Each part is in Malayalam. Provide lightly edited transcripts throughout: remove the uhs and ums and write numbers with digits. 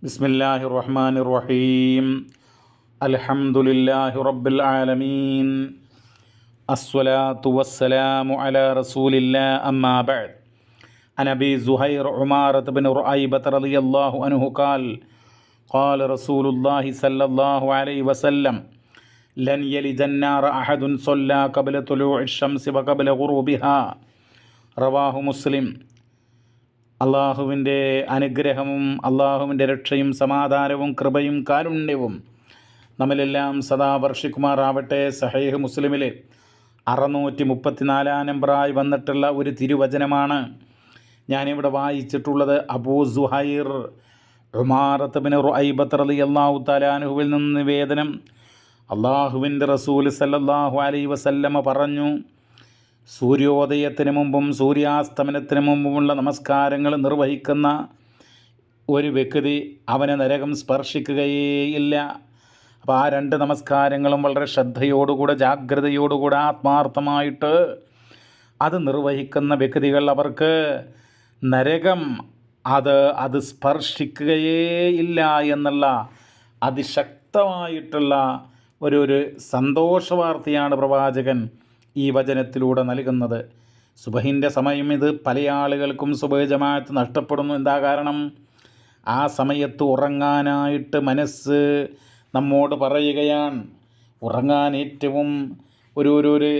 ബിസ്മില്ലാഹിർ റഹ്മാനിർ റഹീം. അൽഹംദുലില്ലാഹി റബ്ബിൽ ആലമീൻ. അസ്സലാത്തു വസ്സലാമു അലാ റസൂലില്ലാ അമ്മാ ബഅദ്. അൻ അബീ സുഹൈർ ഉമാറത്ത് ബിൻ റുഐബത്ത് റളിയല്ലാഹു അൻഹു ഖാല റസൂലുള്ളാഹി സ്വല്ലല്ലാഹു അലൈഹി വസല്ലം ലൻ യലിജൻ നാറ അഹദുൻ സ്വല്ലാ ഖബ്ല തുലൂഇ ശംസി വ ഖബ്ല ഗുറൂബിഹാ. റവാഹു മുസ്ലിം. അള്ളാഹുവിൻ്റെ അനുഗ്രഹവും അള്ളാഹുവിൻ്റെ രക്ഷയും സമാധാനവും കൃപയും കാരുണ്യവും നമ്മിലെല്ലാം സദാ വർഷിക്കുമാറാവട്ടെ. സഹീഹ് മുസ്ലിമിലെ 634 നമ്പറായി വന്നിട്ടുള്ള ഒരു തിരുവചനമാണ് ഞാനിവിടെ വായിച്ചിട്ടുള്ളത്. അബൂ സുഹൈർ ഉമാറത്ത് ബിൻ റുഐബത്ത് റളിയല്ലാഹു തആല അൻഹുവിൽ നിന്ന് നിവേദനം. അള്ളാഹുവിൻ്റെ റസൂൽ സല്ലല്ലാഹു അലൈഹി വസല്ലമ പറഞ്ഞു, സൂര്യോദയത്തിന് മുമ്പും സൂര്യാസ്തമനത്തിന് മുമ്പുമുള്ള നമസ്കാരങ്ങൾ നിർവഹിക്കുന്ന ഒരു വ്യക്തി അവനെ നരകം സ്പർശിക്കുകയേയില്ല. അപ്പോൾ ആ രണ്ട് നമസ്കാരങ്ങളും വളരെ ശ്രദ്ധയോടുകൂടെ ജാഗ്രതയോടുകൂടെ ആത്മാർത്ഥമായിട്ട് അത് നിർവഹിക്കുന്ന വ്യക്തികൾ, അവർക്ക് നരകം അത് സ്പർശിക്കുകയേയില്ല എന്നുള്ള അതിശക്തമായിട്ടുള്ള ഒരു സന്തോഷവാർത്തയാണ് പ്രവാചകൻ ഈ വചനത്തിലൂടെ നൽകുന്നത്. സുബഹിൻ്റെ സമയം ഇത് പല ആളുകൾക്കും സുബഹ് ജമാഅത്ത് നഷ്ടപ്പെടുന്നു. എന്താ കാരണം? ആ സമയത്ത് ഉറങ്ങാനായിട്ട് മനസ്സ് നമ്മോട് പറയുകയാണ്. ഉറങ്ങാൻ ഏറ്റവും ഒരു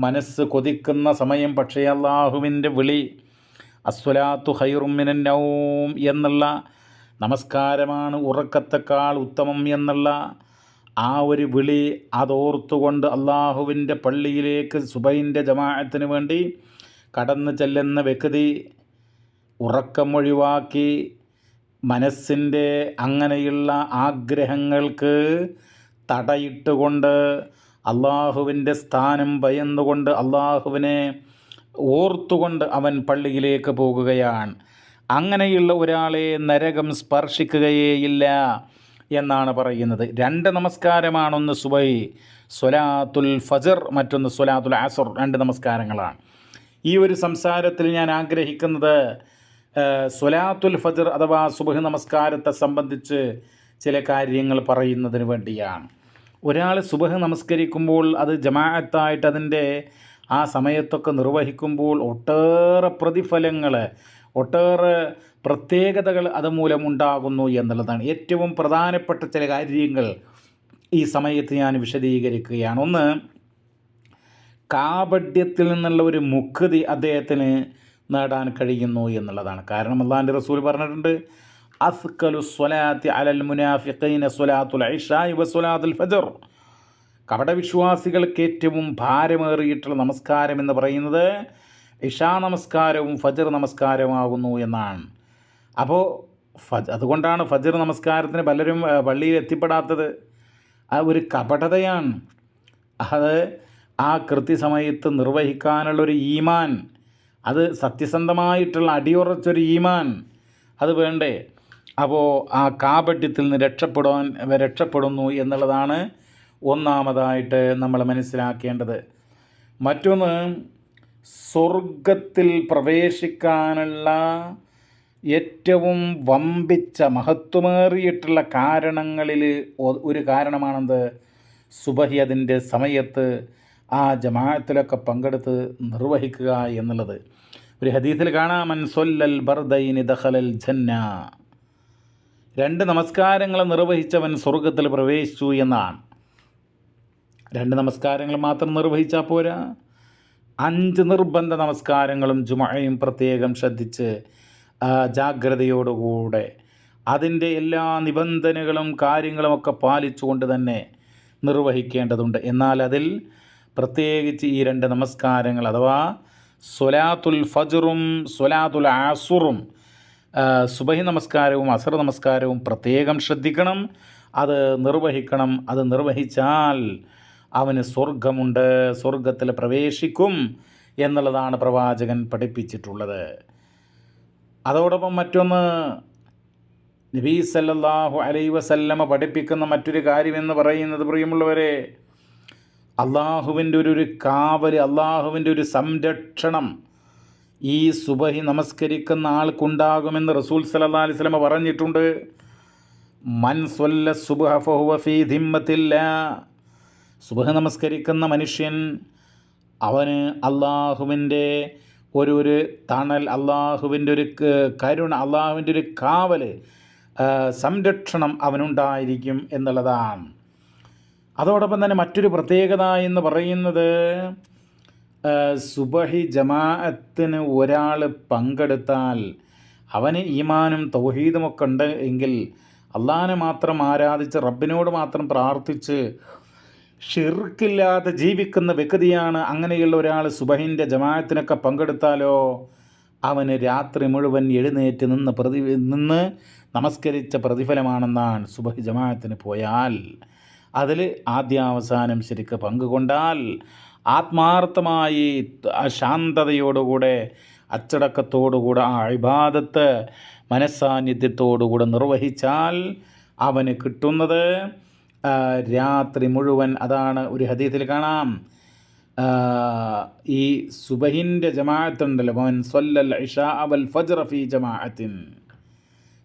മനസ്സ് കൊതിക്കുന്ന സമയം. പക്ഷേ അല്ലാഹുവിൻ്റെ വിളി അസ്വലാത്തു ഖൈറും മിനൻ നൗം എന്നുള്ള നമസ്കാരമാണ് ഉറക്കത്തെക്കാൾ ഉത്തമം എന്നുള്ള ആ ഒരു വിളി അതോർത്തുകൊണ്ട് അള്ളാഹുവിൻ്റെ പള്ളിയിലേക്ക് സുബഹിൻ്റെ ജമാഅത്തിന് വേണ്ടി കടന്നു ചെല്ലുന്ന വ്യക്തി ഉറക്കം ഒഴിവാക്കി മനസ്സിൻ്റെ അങ്ങനെയുള്ള ആഗ്രഹങ്ങൾക്ക് തടയിട്ടുകൊണ്ട് അള്ളാഹുവിൻ്റെ സ്ഥാനം ഭയന്നുകൊണ്ട് അള്ളാഹുവിനെ ഓർത്തുകൊണ്ട് അവൻ പള്ളിയിലേക്ക് പോകുകയാണ്. അങ്ങനെയുള്ള ഒരാളെ നരകം സ്പർശിക്കുകയേയില്ല എന്നാണ് പറയുന്നത്. രണ്ട് നമസ്കാരമാണ്. ഒന്ന് സുബഹി സ്വലാത്തുൽ ഫജ്ർ, മറ്റൊന്ന് സ്വലാത്തുൽ അസ്ർ. രണ്ട് നമസ്കാരങ്ങളാണ്. ഈ ഒരു സംസാരത്തിൽ ഞാൻ ആഗ്രഹിക്കുന്നത് സ്വലാത്തുൽ ഫജ്ർ അഥവാ സുബഹി നമസ്കാരത്തെ സംബന്ധിച്ച് ചില കാര്യങ്ങൾ പറയുന്നതിന് വേണ്ടിയാണ്. ഒരാൾ സുബഹ് നമസ്കരിക്കുമ്പോൾ അത് ജമാഅത്തായിട്ട് അതിൻ്റെ ആ സമയത്തൊക്കെ നിർവഹിക്കുമ്പോൾ ഒട്ടേറെ പ്രതിഫലങ്ങൾ, ഒട്ടേറെ പ്രത്യേകതകൾ അതുമൂലം ഉണ്ടാകുന്നു എന്നുള്ളതാണ്. ഏറ്റവും പ്രധാനപ്പെട്ട ചില കാര്യങ്ങൾ ഈ സമയത്ത് ഞാൻ വിശദീകരിക്കുകയാണ്. ഒന്ന്, കാപഢ്യത്തിൽ നിന്നുള്ള ഒരു മുക്തി അദ്ദേഹത്തിന് നേടാൻ കഴിയുന്നു എന്നുള്ളതാണ്. കാരണം അല്ലാഹുവിൻ്റെ റസൂൽ പറഞ്ഞിട്ടുണ്ട്, അസ്കലു സ്വലാത്തി അലൽ മുനാഫിഖീന സ്വലാത്തുൽ ഇശാഇ വ സ്വലാത്തുൽ ഫജ്ർ. കപടവിശ്വാസികൾക്ക് ഏറ്റവും ഭാരമേറിയിട്ടുള്ള നമസ്കാരം എന്ന് പറയുന്നത് ഇശാ നമസ്കാരവും ഫജ്ർ നമസ്കാരമാകുന്നു എന്നാണ്. അപ്പോൾ അതുകൊണ്ടാണ് ഫജ്ർ നമസ്കാരത്തിന് പലരും പള്ളിയിൽ എത്തിപ്പെടാത്തത്. ആ ഒരു കപടതയാണ്. അത് ആ കൃത്യസമയത്ത് നിർവഹിക്കാനുള്ളൊരു ഈമാൻ, അത് സത്യസന്ധമായിട്ടുള്ള അടിയുറച്ചൊരു ഈമാൻ അത് വേണ്ടേ. അപ്പോൾ ആ കാപഢ്യത്തിൽ നിന്ന് രക്ഷപ്പെടുന്നു എന്നുള്ളതാണ് ഒന്നാമതായിട്ട് നമ്മൾ മനസ്സിലാക്കേണ്ടത്. മറ്റൊന്ന്, സ്വർഗത്തിൽ പ്രവേശിക്കാനുള്ള ഏറ്റവും വമ്പിച്ച മഹത്വമേറിയിട്ടുള്ള കാരണങ്ങളിൽ ഒരു കാരണമാണെന്ത്? സുബഹി അതിൻ്റെ സമയത്ത് ആ ജമാഅത്തിലൊക്കെ പങ്കെടുത്ത് നിർവഹിക്കുക എന്നുള്ളത്. ഒരു ഹദീസിൽ കാണാം, മൻ സ്വല്ലൽ ബർദൈനി ദഖലൽ ജന്ന. രണ്ട് നമസ്കാരങ്ങൾ നിർവഹിച്ചവൻ സ്വർഗത്തിൽ പ്രവേശിച്ചു എന്നാണ്. രണ്ട് നമസ്കാരങ്ങൾ മാത്രം നിർവഹിച്ചാൽ പോരാ, 5 നിർബന്ധ നമസ്കാരങ്ങളും ജുമഅയും പ്രത്യേകം ശ്രദ്ധിച്ച് ജാഗ്രതയോടുകൂടെ അതിൻ്റെ എല്ലാ നിബന്ധനകളും കാര്യങ്ങളുമൊക്കെ പാലിച്ചുകൊണ്ട് തന്നെ നിർവഹിക്കേണ്ടതുണ്ട്. എന്നാൽ അതിൽ പ്രത്യേകിച്ച് ഈ 2 നമസ്കാരങ്ങൾ അഥവാ സ്വലാത്തുൽ ഫജ്റും സ്വലാത്തുൽ അസ്റും, സുബഹി നമസ്കാരവും അസ്ർ നമസ്കാരവും പ്രത്യേകം ശ്രദ്ധിക്കണം, അത് നിർവഹിക്കണം. അത് നിർവഹിച്ചാൽ അവന് സ്വർഗമുണ്ട്, സ്വർഗത്തിൽ പ്രവേശിക്കും എന്നുള്ളതാണ് പ്രവാചകൻ പഠിപ്പിച്ചിട്ടുള്ളത്. അതോടൊപ്പം മറ്റൊന്ന്, നബി സല്ലല്ലാഹു അലൈഹി വസല്ലമ പഠിപ്പിക്കുന്ന മറ്റൊരു കാര്യമെന്ന് പറയുന്നത്, പ്രിയമുള്ളവരെ, അള്ളാഹുവിൻ്റെ ഒരു കാവൽ, അള്ളാഹുവിൻ്റെ ഒരു സംരക്ഷണം ഈ സുബഹി നമസ്കരിക്കുന്ന ആൾക്കുണ്ടാകുമെന്ന് റസൂൽ സല്ലല്ലാഹു അലൈഹി വസല്ലമ പറഞ്ഞിട്ടുണ്ട്. മൻ സ്വല്ല സുബ്ഹ ഫഹുവ ഫീ ദിമ്മത്തില്ലാ, സുബ്ഹ് നമസ്കരിക്കുന്ന മനുഷ്യൻ അവന് അള്ളാഹുവിൻ്റെ ഒരു തണൽ, അള്ളാഹുവിൻ്റെ ഒരു കരുണ, അള്ളാഹുവിൻ്റെ ഒരു കാവൽ, സംരക്ഷണം അവനുണ്ടായിരിക്കും എന്നുള്ളതാണ്. അതോടൊപ്പം തന്നെ മറ്റൊരു പ്രത്യേകത എന്ന് പറയുന്നത് സുബഹി ജമാഅത്തിന് ഒരാൾ പങ്കെടുത്താൽ അവന് ഈമാനും തൗഹീദുമൊക്കെ ഉണ്ട് എങ്കിൽ, അള്ളാഹിനെ മാത്രം ആരാധിച്ച് റബ്ബിനോട് മാത്രം പ്രാർത്ഥിച്ച് ഷിർക്കില്ലാതെ ജീവിക്കുന്ന വ്യക്തിയാണ്. അങ്ങനെയുള്ള ഒരാൾ സുബഹിൻ്റെ ജമാഅത്തിനൊക്കെ പങ്കെടുത്താലോ അവന് രാത്രി മുഴുവൻ എഴുന്നേറ്റ് നിന്ന് നമസ്കരിച്ച പ്രതിഫലമാണെന്നാണ്. സുബഹി ജമാഅത്തിന് പോയാൽ അതിൽ ആദ്യാവസാനം ശരിക്ക് പങ്കുകൊണ്ടാൽ ആത്മാർത്ഥമായി ശാന്തതയോടുകൂടെ അച്ചടക്കത്തോടുകൂടെ ആ ഇബാദത്ത് മനസ്സാന്നിധ്യത്തോടുകൂടെ നിർവഹിച്ചാൽ അവന് കിട്ടുന്നത് രാത്രി മുഴുവൻ. അതാണ് ഒരു ഹദീസിൽ കാണാം, ഈ സുബഹിൻ്റെ ജമാഅത്തുണ്ടല്ലോ, മൻ സ്വല്ലൽ ഇശാ വൽ ഫജ്റ ഫീ ജമാഅത്തിൻ,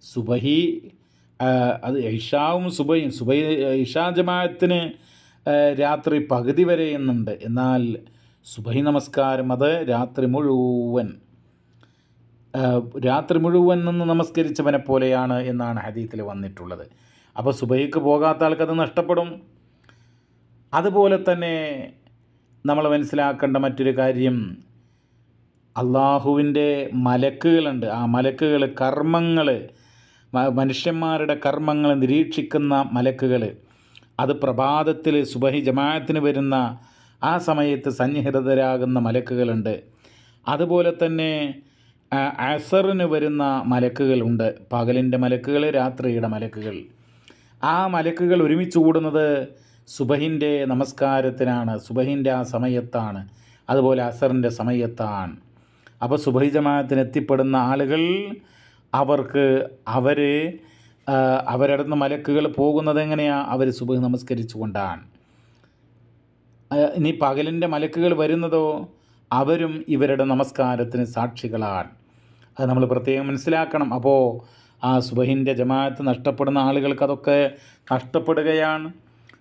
സുബഹി അത് ഇഷാവും സുബഹിയും, ഇഷാ ജമാഅത്തിന് രാത്രി പകുതി വരെ എന്നുണ്ട്, എന്നാൽ സുബഹി നമസ്കാരം അത് രാത്രി മുഴുവൻ നിന്ന് നമസ്കരിച്ചവനെ പോലെയാണ് എന്നാണ് ഹദീസിൽ വന്നിട്ടുള്ളത്. അപ്പോൾ സുബഹിക്ക് പോകാത്ത ആൾക്കത് നഷ്ടപ്പെടും. അതുപോലെ തന്നെ നമ്മൾ മനസ്സിലാക്കേണ്ട മറ്റൊരു കാര്യം, അള്ളാഹുവിൻ്റെ മലക്കുകളുണ്ട്. ആ മലക്കുകൾ കർമ്മങ്ങൾ, മനുഷ്യന്മാരുടെ കർമ്മങ്ങൾ നിരീക്ഷിക്കുന്ന മലക്കുകൾ, അത് പ്രഭാതത്തിൽ സുബഹി ജമാഅത്തിന് വരുന്ന ആ സമയത്ത് സന്നിഹിതരാകുന്ന മലക്കുകളുണ്ട്. അതുപോലെ തന്നെ അസറിന് വരുന്ന മലക്കുകളുണ്ട്, പകലിൻ്റെ മലക്കുകൾ, രാത്രിയുടെ മലക്കുകൾ. ആ മലക്കുകൾ ഒരുമിച്ച് കൂടുന്നത് സുബഹിൻ്റെ നമസ്കാരത്തിനാണ്, സുബഹിൻ്റെ ആ സമയത്താണ്, അതുപോലെ അസറിൻ്റെ സമയത്താണ്. അപ്പോൾ സുബഹി ജമാഅത്തിന് എത്തിപ്പെടുന്ന ആളുകൾ അവരുടെ നിന്ന് മലക്കുകൾ പോകുന്നത് എങ്ങനെയാണ്? അവർ സുബഹി നമസ്കരിച്ചു കൊണ്ടാണ്. ഇനി പകലിൻ്റെ മലക്കുകൾ വരുന്നതോ അവരും ഇവരുടെ നമസ്കാരത്തിന് സാക്ഷികളാണ്. അത് നമ്മൾ പ്രത്യേകം മനസ്സിലാക്കണം. അപ്പോൾ ആ സുബഹിൻ്റെ ജമാഅത്ത് നഷ്ടപ്പെടുന്ന ആളുകൾക്ക് അതൊക്കെ നഷ്ടപ്പെടുകയാണ്.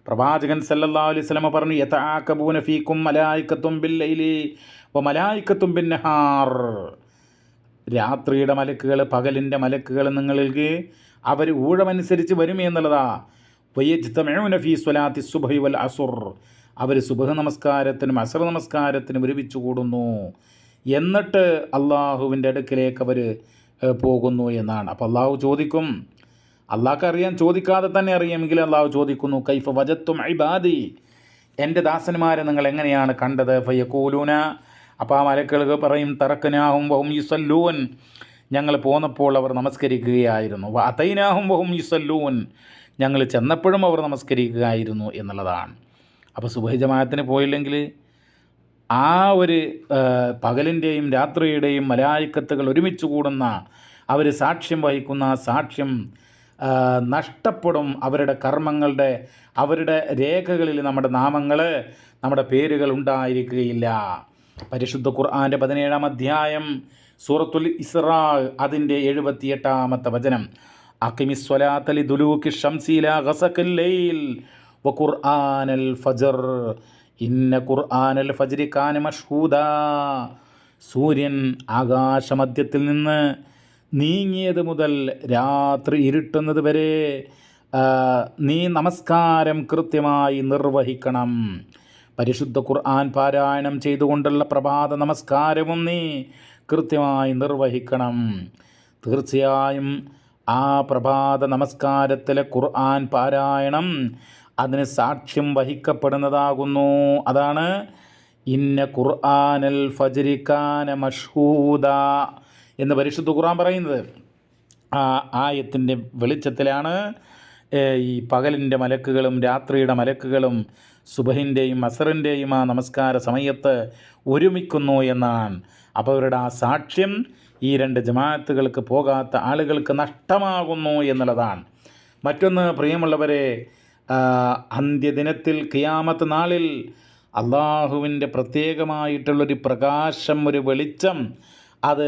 പ്രവാചകൻ സല്ലല്ലാഹു അലൈഹി വസല്ലം പറഞ്ഞു, യതആകബൂന ഫീകും മലായികത്തും ബില്ലൈലി വ മലായികത്തും ബിന്നഹാർ, രാത്രിയുടെ മലക്കുകൾ, പകലിൻ്റെ മലക്കുകൾ നിങ്ങൾക്ക് അവർ ഊഴമനുസരിച്ച് വരും എന്നുള്ളതാ. വയജ്തമഊന ഫീ സ്വലാത്തി സുബ്ഹി വൽ അസ്ർ, അവർ സുബ്ഹ് നമസ്കാരത്തിനും അസ്ർ നമസ്കാരത്തിനും ഒരുമിച്ച് കൂടുന്നു, എന്നിട്ട് അള്ളാഹുവിൻ്റെ അടുക്കിലേക്ക് അവർ പോകുന്നു എന്നാണ്. അപ്പോൾ അള്ളാഹു ചോദിക്കും, അള്ളാഹ്ക്ക് അറിയാൻ, ചോദിക്കാതെ തന്നെ അറിയാമെങ്കിൽ അള്ളാഹു ചോദിക്കുന്നു, കൈഫ വജത്തും ഇബാദി, എൻ്റെ ദാസന്മാരെ നിങ്ങൾ എങ്ങനെയാണ് കണ്ടത്? ഫയഖൂലൂന, അപ്പോൾ ആ മലക്കുകൾ പറയും, തറക്കനാഹും വഹും യുസല്ലൂൻ, ഞങ്ങൾ പോന്നപ്പോൾ അവർ നമസ്കരിക്കുകയായിരുന്നു. അതൈനാഹും വഹും യുസല്ലൂൻ, ഞങ്ങൾ ചെന്നപ്പോഴും അവർ നമസ്കരിക്കുകയായിരുന്നു എന്നുള്ളതാണ്. അപ്പോൾ സുബഹി ജമാഅത്തിന് പോയില്ലെങ്കിൽ ആ ഒരു പകലിൻ്റെയും രാത്രിയുടെയും മലായിക്കത്തുകൾ ഒരുമിച്ച് കൂടുന്ന, അവർ സാക്ഷ്യം വഹിക്കുന്ന സാക്ഷ്യം നഷ്ടപ്പെടും. അവരുടെ കർമ്മങ്ങളുടെ, അവരുടെ രേഖകളിൽ നമ്മുടെ നാമങ്ങൾ, നമ്മുടെ പേരുകൾ ഉണ്ടായിരിക്കുകയില്ല. പരിശുദ്ധ ഖുർആൻ്റെ 17-ാം അധ്യായം സൂറത്തുൽ ഇസ്റാ അതിൻ്റെ 78-ാമത്തെ വചനം, അഖിമിസ്വലാത്ത ലിദുലൂകി ശംസി ഇലാ ഗസഖിൽ ലൈൽ വഖുർആനൽ ഫജ്ർ ഇന്ന ഖുർആനൽ ഫജ്രി കാന മഷ്ഹൂദാ, സൂര്യൻ ആകാശമധ്യത്തിൽ നിന്ന് നീങ്ങിയത് മുതൽ രാത്രി ഇരുട്ടുന്നത് വരെ നീ നമസ്കാരം കൃത്യമായി നിർവഹിക്കണം. പരിശുദ്ധ ഖുർആൻ പാരായണം ചെയ്തുകൊണ്ടുള്ള പ്രഭാത നമസ്കാരവും നീ കൃത്യമായി നിർവഹിക്കണം. തീർച്ചയായും ആ പ്രഭാത നമസ്കാരത്തിലെ ഖുർആൻ പാരായണം അതിന് സാക്ഷ്യം വഹിക്കപ്പെടുന്നതാകുന്നു. അതാണ് ഇന്ന ഖുർആനൽ ഫജ്രി കാന മഷ്ഹൂദ എന്ന് പരിശുദ്ധ ഖുർആൻ പറയുന്നത്. ആ ആയത്തിൻ്റെ വെളിച്ചത്തിലാണ് ഈ പകലിൻ്റെ മലക്കുകളും രാത്രിയുടെ മലക്കുകളും സുബഹിൻ്റെയും അസറിൻ്റെയും ആ നമസ്കാര സമയത്ത് ഒരുമിക്കുന്നു എന്നാണ്. അപ്പോൾ അവരുടെ ആ സാക്ഷ്യം ഈ രണ്ട് ജമാഅത്തുകൾക്ക് പോകാത്ത ആളുകൾക്ക് നഷ്ടമാകുന്നു എന്നുള്ളതാണ്. മറ്റൊന്ന്, പ്രിയമുള്ളവരെ, അന്ത്യദിനത്തിൽ ഖിയാമത്ത് നാളിൽ അള്ളാഹുവിൻ്റെ പ്രത്യേകമായിട്ടുള്ളൊരു പ്രകാശം, ഒരു വെളിച്ചം അത്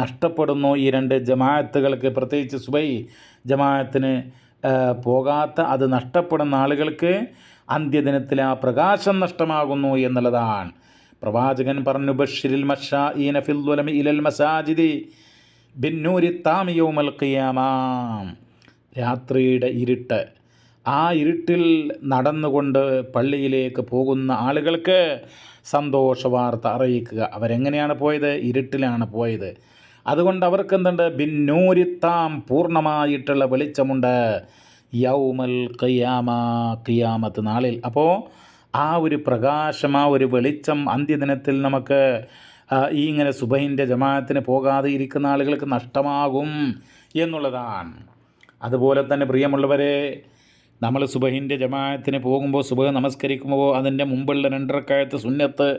നഷ്ടപ്പെടുന്നു ഈ രണ്ട് ജമാഅത്തുകൾക്ക്. പ്രത്യേകിച്ച് സുബൈ ജമാഅത്തിന് പോകാത്ത, അത് നഷ്ടപ്പെടുന്ന ആളുകൾക്ക് അന്ത്യദിനത്തിൽ ആ പ്രകാശം നഷ്ടമാകുന്നു എന്നുള്ളതാണ്. പ്രവാചകൻ പറഞ്ഞു, ബശ്ശിരിൽ മശാഈന ഫിൽ ദുലമി ഇലൽ മസാജിദി ബിന്നൂരി താമി യൗമൽ ഖിയാമ. രാത്രിയുടെ ഇരുട്ട്, ആ ഇരുട്ടിൽ നടന്നുകൊണ്ട് പള്ളിയിലേക്ക് പോകുന്ന ആളുകൾക്ക് സന്തോഷവാർത്ത അറിയിക്കുക. അവരെങ്ങനെയാണ് പോയത്? ഇരുട്ടിലാണ് പോയത്. അതുകൊണ്ട് അവർക്ക് എന്തുണ്ട്? ബിന്നൂരിത്താം, പൂർണ്ണമായിട്ടുള്ള വെളിച്ചമുണ്ട്. യൗമൽ ഖിയാമ, ഖിയാമത്ത് നാളിൽ. അപ്പോൾ ആ ഒരു പ്രകാശം, ആ ഒരു വെളിച്ചം അന്ത്യദിനത്തിൽ നമുക്ക് ഈ ഇങ്ങനെ സുബഹിൻ്റെ ജമാഅത്തിന് പോകാതെ ഇരിക്കുന്ന ആളുകൾക്ക് നഷ്ടമാകും എന്നുള്ളതാണ്. അതുപോലെ തന്നെ പ്രിയമുള്ളവരെ, നമ്മൾ സുബഹിൻ്റെ ജമാഅത്തിന് പോകുമ്പോൾ, സുബഹ് നമസ്കരിക്കുമ്പോൾ അതിൻ്റെ മുമ്പുള്ള 2 റക്അത്ത് സുന്നത്ത്,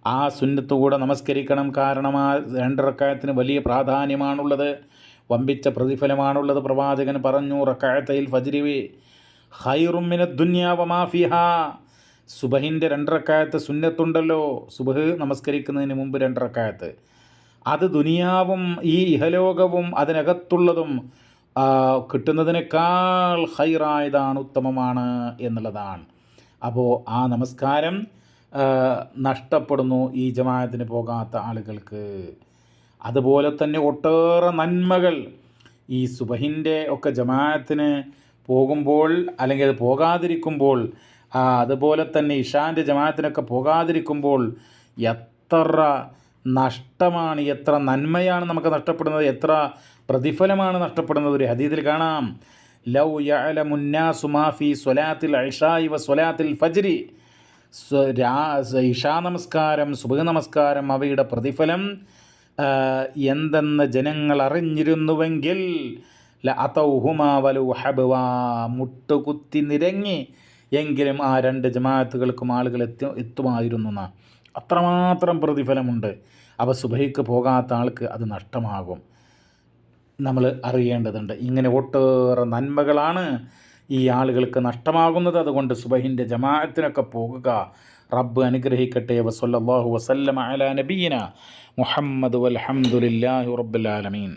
ആ സുന്നത്ത് കൂടെ നമസ്കരിക്കണം. കാരണം ആ 2 റക്അത്തിന് വലിയ പ്രാധാന്യമാണുള്ളത്, വമ്പിച്ച പ്രതിഫലമാണുള്ളത്. പ്രവാചകൻ പറഞ്ഞു, റക്അത്തയിൽ ഫജ്രി ഖൈറും മിനദ് ദുനിയാ വമാ ഫിഹാ. സുബഹിൻ്റെ 2 റക്അത്ത് സുന്നത്തുണ്ടല്ലോ, സുബഹ് നമസ്കരിക്കുന്നതിന് മുമ്പ് 2 റക്അത്ത്, അത് ദുനിയാവും ഈ ഇഹലോകവും അതിനകത്തുള്ളതും കിട്ടുന്നതിനേക്കാൾ ഖൈറായതാണ്, ഉത്തമമാണ് എന്നുള്ളതാണ്. അപ്പോൾ ആ നമസ്കാരം നഷ്ടപ്പെടുന്നു ഈ ജമാഅത്തിന് പോകാത്ത ആളുകൾക്ക്. അതുപോലെ തന്നെ ഒട്ടേറെ നന്മകൾ ഈ സുബഹിൻ്റെ ഒക്കെ ജമാഅത്തിന് പോകുമ്പോൾ, അല്ലെങ്കിൽ അത് പോകാതിരിക്കുമ്പോൾ, അതുപോലെ തന്നെ ഇഷാൻ്റെ ജമാഅത്തിനൊക്കെ പോകാതിരിക്കുമ്പോൾ എത്ര നഷ്ടമാണ്, എത്ര നന്മയാണ് നമുക്ക് നഷ്ടപ്പെടുന്നത്, എത്ര പ്രതിഫലമാണ് നഷ്ടപ്പെടുന്നത്. ഒരു ഹദീസിൽ കാണാം, ലൗ യഅലമുന്നാസു മാ ഫീ സ്വലാത്തിൽ ഇശാഇ വ സ്വലാത്തിൽ ഫജ്രി. ഇഷാ നമസ്കാരം, സുബ്ഹ് നമസ്കാരം, അവയുടെ പ്രതിഫലം എന്തെന്ന് ജനങ്ങൾ അറിഞ്ഞിരുന്നുവെങ്കിൽ ലഅതൗഹുമാ വലൗ ഹബ്വാ, മുട്ടുകുത്തി നിരങ്ങി എങ്കിലും ആ 2 ജമാഅത്തുകൾക്കും ആളുകൾ എത്തുമായിരുന്നു. അത്രമാത്രം പ്രതിഫലമുണ്ട്. അപ്പോൾ സുബഹിക്ക് പോകാത്ത ആൾക്ക് അത് നഷ്ടമാകും. നമ്മൾ അറിയേണ്ടതുണ്ട്. ഇങ്ങനെ ഒട്ടേറെ നന്മകളാണ് ഈ ആളുകൾക്ക് നഷ്ടമാകുന്നത്. അതുകൊണ്ട് സുബഹിൻ്റെ ജമാഅത്തിനൊക്കെ പോകുക. റബ്ബ് അനുഗ്രഹിക്കട്ടെ. വസല്ലല്ലാഹു വസല്ലമ അലാ നബിയിന മുഹമ്മദ് വൽഹംദുലില്ലാഹി റബ്ബിൽ ആലമീൻ.